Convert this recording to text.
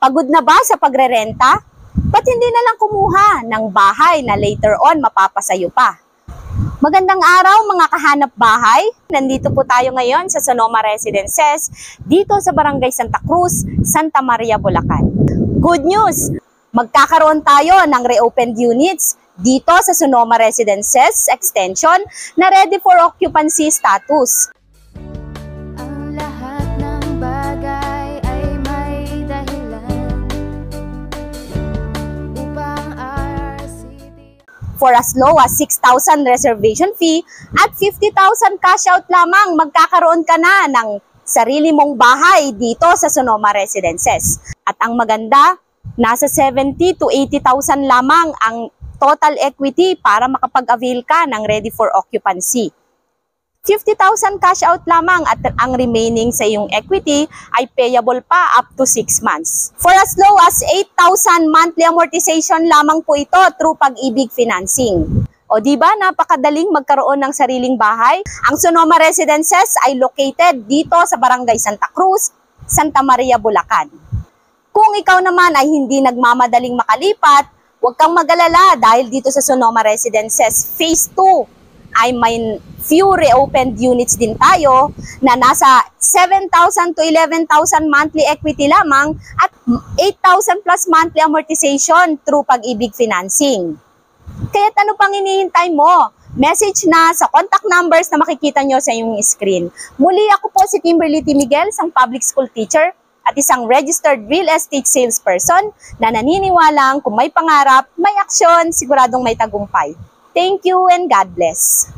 Pagod na ba sa pagrerenta? Ba't hindi na lang kumuha ng bahay na later on mapapasayo pa? Magandang araw mga kahanap bahay. Nandito po tayo ngayon sa Sonoma Residences dito sa Barangay Santa Cruz, Santa Maria, Bulacan. Good news! Magkakaroon tayo ng reopened units dito sa Sonoma Residences Extension na ready for occupancy status. For as low as 6,000 reservation fee at 50,000 cash out lamang, magkakaroon ka na ng sarili mong bahay dito sa Sonoma Residences. At ang maganda, nasa 70 to 80,000 lamang ang total equity para makapag-avail ka ng ready for occupancy. 50,000 cash out lamang at ang remaining sa iyong equity ay payable pa up to 6 months. For as low as 8,000 monthly amortization lamang po ito through Pag-ibig Financing. O diba, napakadaling magkaroon ng sariling bahay? Ang Sonoma Residences ay located dito sa Barangay Santa Cruz, Santa Maria, Bulacan. Kung ikaw naman ay hindi nagmamadaling makalipat, huwag kang mag-alala dahil dito sa Sonoma Residences Phase 2 ay may few reopened units din tayo na nasa 7,000 to 11,000 monthly equity lamang at 8,000 plus monthly amortization through Pag-ibig Financing. Kaya't ano pang hinihintay mo? Message na sa contact numbers na makikita nyo sa iyong screen. Muli, ako po si Kimberly T. Miguel, isang public school teacher at isang registered real estate salesperson na naniniwalang kung may pangarap, may aksyon, siguradong may tagumpay. Thank you and God bless.